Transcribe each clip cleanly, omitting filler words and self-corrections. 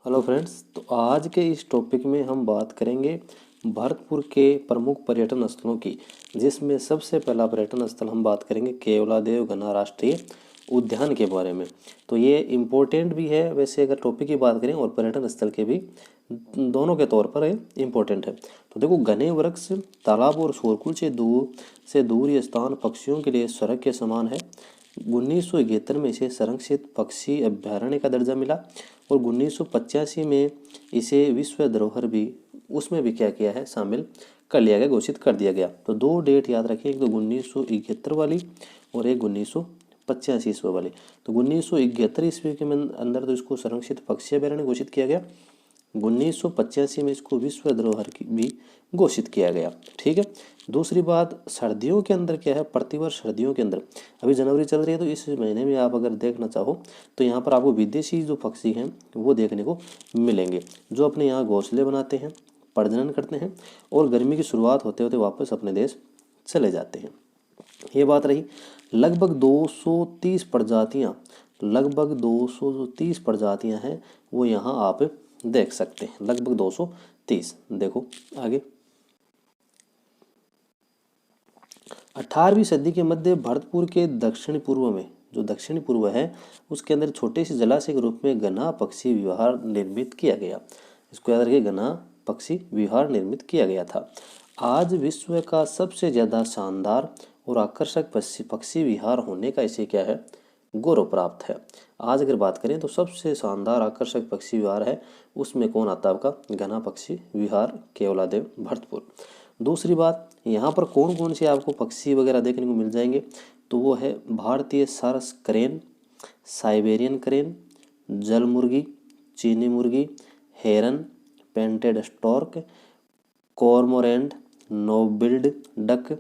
Hello friends, तो आज के इस टॉपिक में हम बात करेंगे भरतपुर के प्रमुख पर्यटन स्थलों की, जिसमें सबसे पहला पर्यटन स्थल हम बात करेंगे केवलादेव घना राष्ट्रीय उद्यान के बारे में। तो ये इम्पोर्टेंट भी है वैसे अगर टॉपिक की बात करें, और पर्यटन स्थल के भी दोनों के तौर पर इम्पोर्टेंट है। तो देखो, घने वृक्ष, तालाब और शोरगुल से दूर ये स्थान पक्षियों के लिए स्वर्ग के समान है। 1971 में इसे संरक्षित पक्षी अभ्यारण्य का दर्जा मिला और 1985 में इसे विश्व धरोहर भी उसमें भी क्या किया है, शामिल कर लिया गया, घोषित कर दिया गया। तो दो डेट याद रखिए, एक तो 1971 वाली और एक 1985 ईस्वी वाली। तो 1971 ईस्वी के अंदर तो इसको संरक्षित पक्षी अभ्यारण्य घोषित किया गया, 1985 में इसको विश्व धरोहर की भी घोषित किया गया। ठीक है। दूसरी बात, सर्दियों के अंदर क्या है, प्रतिवर्ष सर्दियों के अंदर, अभी जनवरी चल रही है तो इस महीने में आप अगर देखना चाहो तो यहाँ पर आपको विदेशी जो पक्षी हैं वो देखने को मिलेंगे, जो अपने यहाँ घोंसले बनाते हैं, प्रजनन करते हैं और गर्मी की शुरुआत होते होते वापस अपने देश चले जाते हैं। ये बात रही। लगभग 230 प्रजातियां हैं वो यहाँ आप देख सकते हैं, लगभग 230। देखो आगे, 18वीं सदी के मध्य भरतपुर के दक्षिण पूर्व में, जो दक्षिण पूर्व है उसके अंदर छोटे से जलाशय के रूप में घना पक्षी विहार निर्मित किया गया। इसको याद रखिए, घना पक्षी विहार निर्मित किया गया था। आज विश्व का सबसे ज्यादा शानदार और आकर्षक पक्षी विहार होने का इसे क्या है, गौरव प्राप्त है। आज अगर बात करें तो सबसे शानदार आकर्षक पक्षी विहार है, उसमें कौन आता है, आपका घना पक्षी विहार केवलादेव भरतपुर। दूसरी बात, यहाँ पर कौन कौन से आपको पक्षी वगैरह देखने को मिल जाएंगे, तो वो है भारतीय सारस क्रेन, साइबेरियन क्रेन, जल मुर्गी, चीनी मुर्गी, heron, painted stork, cormorant, knob billed duck,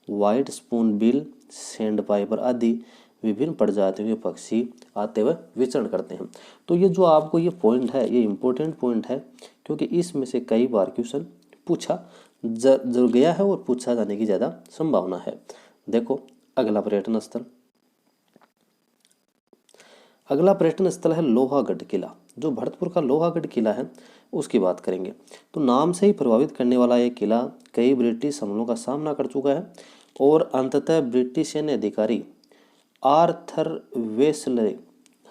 white spoonbill, sandpiper आदि विभिन्न प्रजातियों के पक्षी आते हुए विचरण करते हैं। तो ये जो आपको ये पॉइंट है, ये इम्पोर्टेंट पॉइंट है, क्योंकि इसमें से कई बार क्वेश्चन पूछा जो गया है और पूछा जाने की ज़्यादा संभावना है। देखो अगला पर्यटन स्थल, अगला पर्यटन स्थल है लोहागढ़ किला। जो भरतपुर का लोहागढ़ किला है उसकी बात करेंगे। तो नाम से ही प्रभावित करने वाला ये किला कई ब्रिटिश हमलों का सामना कर चुका है और अंततः ब्रिटिश सैन्य अधिकारी आर्थर वेस्ले,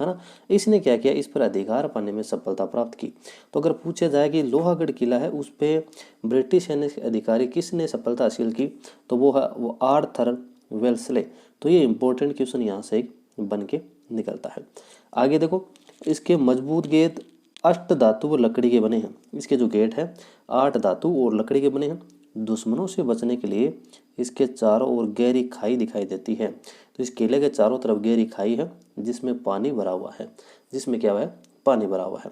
है ना, इसने क्या किया, इस पर अधिकार पाने में सफलता प्राप्त की। तो अगर पूछा जाए कि लोहागढ़ किला है उस पर ब्रिटिश सैन्य अधिकारी किसने सफलता हासिल की, तो वो है वो आर्थर वेल्सले। तो ये इंपॉर्टेंट क्वेश्चन यहाँ से एक बन के निकलता है। आगे देखो, इसके मजबूत गेट अष्ट धातु व लकड़ी के बने हैं। इसके जो गेट है 8 धातु और लकड़ी के बने हैं। दुश्मनों से बचने के लिए इसके चारों ओर गहरी खाई दिखाई देती है। तो इस किले के चारों तरफ गहरी खाई है जिसमें पानी भरा हुआ है, जिसमें क्या हुआ है, पानी भरा हुआ है।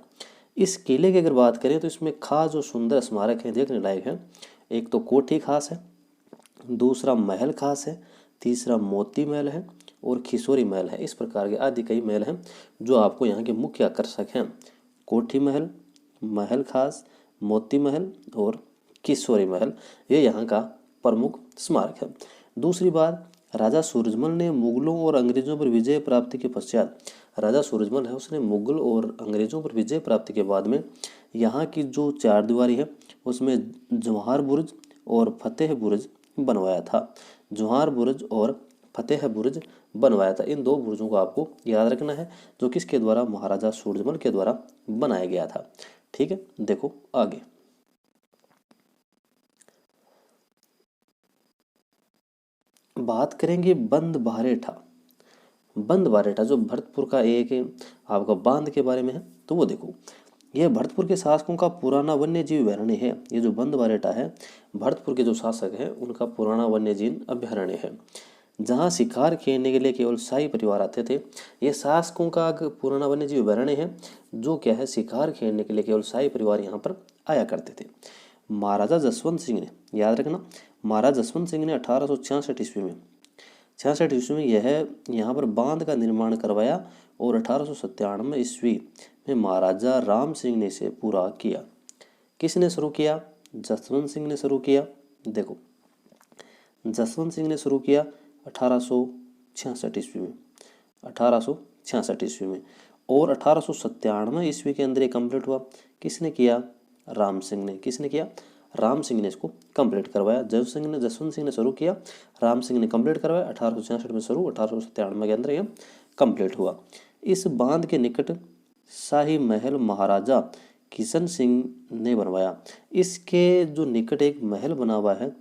इस किले की अगर बात करें तो इसमें खास जो सुंदर स्मारक है देखने लायक है, एक तो कोठी खास है, दूसरा महल खास है, तीसरा मोती महल है और खिसोरी महल है। इस प्रकार के आदि कई महल हैं जो आपको यहाँ के मुख्य आकर्षक हैं। कोठी महल, महल खास, मोती महल और किशोरी महल, ये यहाँ का प्रमुख स्मारक है। दूसरी बात, राजा सूरजमल ने मुगलों और अंग्रेजों पर विजय प्राप्ति के पश्चात, राजा सूरजमल है उसने मुगल और अंग्रेजों पर विजय प्राप्ति के बाद में यहाँ की जो चारदीवारी है उसमें जवाहर बुर्ज और फतेह बुर्ज बनवाया था। जवाहर बुर्ज और फतेह बुर्ज बनवाया था। इन दो बुर्जों को आपको याद रखना है, जो किसके द्वारा, महाराजा सूरजमल के द्वारा बनाया गया था। ठीक है। देखो आगे, बात करेंगे बंद बारेठा। बंद बारेठा जो भरतपुर का एक आपका बांध के बारे में है, तो वो देखो, यह भरतपुर के शासकों का पुराना वन्य जीव अभ्यारण्य है। ये जो बंद बारेठा है भरतपुर के जो शासक है उनका पुराना वन्य जीव अभ्यारण्य है, जहाँ शिकार खेलने के लिए केवल शाही परिवार आते थे। यह शासकों का पुराना वन्य जीव अभ्यारण्य है, जो क्या है, शिकार खेलने के लिए केवल शाही परिवार यहाँ पर आया करते थे। महाराजा जसवंत सिंह ने, याद रखना, महाराजा जसवंत सिंह ने 1866 ईस्वी में 66 ईस्वी में यह यहाँ पर बांध का निर्माण करवाया और 1897 ईस्वी में महाराजा राम सिंह ने इसे पूरा किया। किसने शुरू किया, जसवंत सिंह ने शुरू किया। देखो, जसवंत सिंह ने शुरू किया 1866 ईस्वी में, 1866 ईस्वी में, और 1897 ईस्वी के अंदर ये कंप्लीट हुआ। किसने किया? राम सिंह ने। किसने किया? राम सिंह ने इसको कंप्लीट करवाया। जसवंत सिंह ने शुरू किया, राम सिंह ने कंप्लीट करवाया। 1866 में शुरू, 1897 के अंदर ये कंप्लीट हुआ। इस बांध के निकट शाही महल महाराजा किशन सिंह ने बनवाया। इसके जो निकट एक महल बना हुआ है,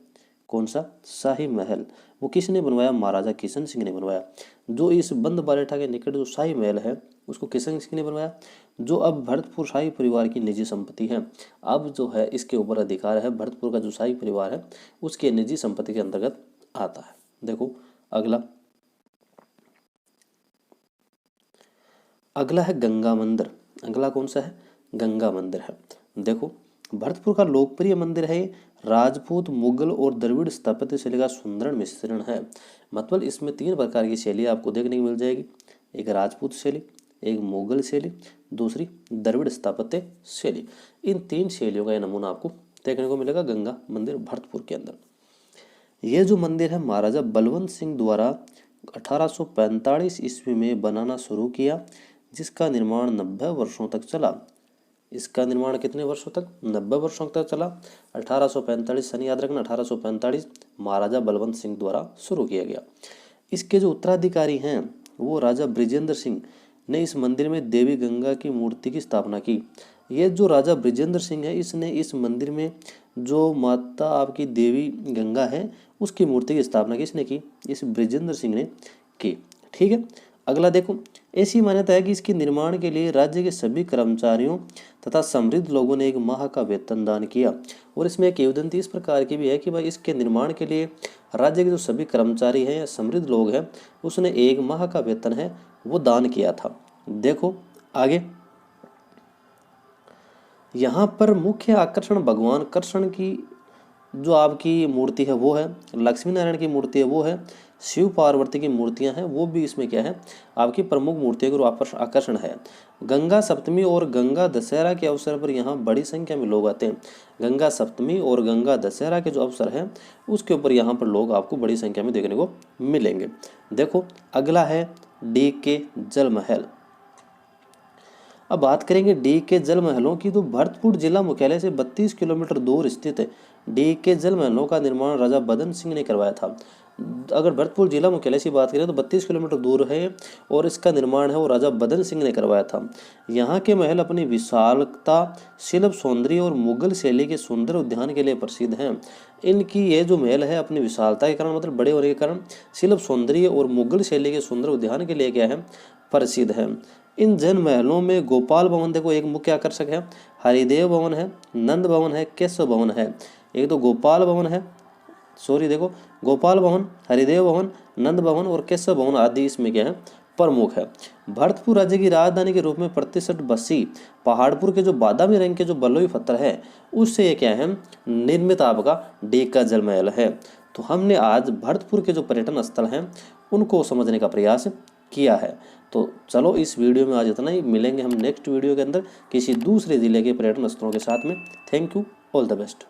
कौन सा? शाही महल। वो किसने बनवाया? महाराजा किशन सिंह ने बनवाया। जो इस बंद बालेठा के निकट जो शाही महल है उसको किशन सिंह ने बनवाया, जो अब भरतपुर शाही परिवार की निजी संपत्ति है। अब जो है इसके ऊपर अधिकार है, भरतपुर का जो शाही परिवार है उसके निजी संपत्ति के अंतर्गत आता है। देखो अगला है गंगा मंदिर। अगला कौन सा है? गंगा मंदिर है। देखो भरतपुर का लोकप्रिय मंदिर है, राजपूत, मुगल और द्रविड़ स्थापत्य शैली का सुंदर मिश्रण है। मतलब इसमें 3 प्रकार की शैली आपको देखने को मिल जाएगी। एक राजपूत शैली, एक मुगल शैली, दूसरी द्रविड़ स्थापत्य शैली। इन 3 शैलियों का नमूना आपको देखने को मिलेगा गंगा मंदिर भरतपुर के अंदर। यह जो मंदिर है महाराजा बलवंत सिंह द्वारा 1845 ईस्वी में बनाना शुरू किया, जिसका निर्माण 90 वर्षों तक चला। इसका निर्माण कितने वर्षों तक? 90 वर्षों तक चला। 1845 सन याद रखना, 1845 महाराजा बलवंत सिंह द्वारा शुरू किया गया। इसके जो उत्तराधिकारी हैं वो राजा बृजेंद्र सिंह ने इस मंदिर में देवी गंगा की मूर्ति की स्थापना की। ये जो राजा बृजेंद्र सिंह है इसने इस मंदिर में जो माता आपकी देवी गंगा है उसकी मूर्ति की स्थापना किसने की? इस बृजेंद्र सिंह ने की। ठीक है। अगला देखो, ऐसी मान्यता है कि इसके निर्माण के लिए राज्य के सभी कर्मचारियों तथा समृद्ध लोगों ने 1 माह का वेतन दान किया। और इसमें एक किंवदंती इस प्रकार की भी है कि भाई इसके निर्माण के लिए राज्य के जो सभी कर्मचारी हैं या समृद्ध लोग हैं उसने 1 माह का वेतन है वो दान किया था। देखो आगे, यहाँ पर मुख्य आकर्षण भगवान कृष्ण की जो आपकी मूर्ति है वो है, लक्ष्मी नारायण की मूर्ति है वो है, शिव पार्वती की मूर्तियां हैं वो भी इसमें क्या है आपकी प्रमुख मूर्तियों का आकर्षण है। गंगा सप्तमी और गंगा दशहरा के अवसर पर यहाँ बड़ी संख्या में लोग आते हैं। गंगा सप्तमी और गंगा दशहरा के जो अवसर है उसके ऊपर यहाँ पर लोग आपको बड़ी संख्या में देखने को मिलेंगे। देखो अगला है DK जल महल। अब बात करेंगे DK जल महलों की, तो भरतपुर जिला मुख्यालय से 32 किलोमीटर दूर स्थित DK जल महलों का निर्माण राजा बदन सिंह ने करवाया था। अगर भरतपुर जिला मुख्यालय की बात करें तो 32 किलोमीटर दूर है और इसका निर्माण है वो राजा बदन सिंह ने करवाया था। यहाँ के महल अपनी विशालता, शिल्प सौंदर्य और मुगल शैली के सुंदर उद्यान के लिए प्रसिद्ध हैं। इनकी ये जो महल है अपनी विशालता के कारण मतलब बड़े होने के कारण, शिल्प सौंदर्य और मुगल शैली के सुंदर उद्यान के लिए क्या है प्रसिद्ध है। इन जन महलों में गोपाल भवन देखो एक मुख्य आकर्षक है, हरिदेव भवन है, नंद भवन है, केशव भवन है। एक तो गोपाल भवन है, देखो गोपाल भवन, हरिदेव भवन, नंद भवन और केशव भवन आदि इसमें क्या है प्रमुख है। भरतपुर राज्य की राजधानी के रूप में प्रतिष्ठित बसी पहाड़पुर के जो बादामी रंग के जो बलुई पत्थर है उससे ये क्या है निर्मित आपका DK जल महल है। तो हमने आज भरतपुर के जो पर्यटन स्थल हैं उनको समझने का प्रयास किया है। तो चलो इस वीडियो में आज इतना ही, मिलेंगे हम नेक्स्ट वीडियो के अंदर किसी दूसरे जिले के पर्यटन स्थलों के साथ में। Thank you, all the best.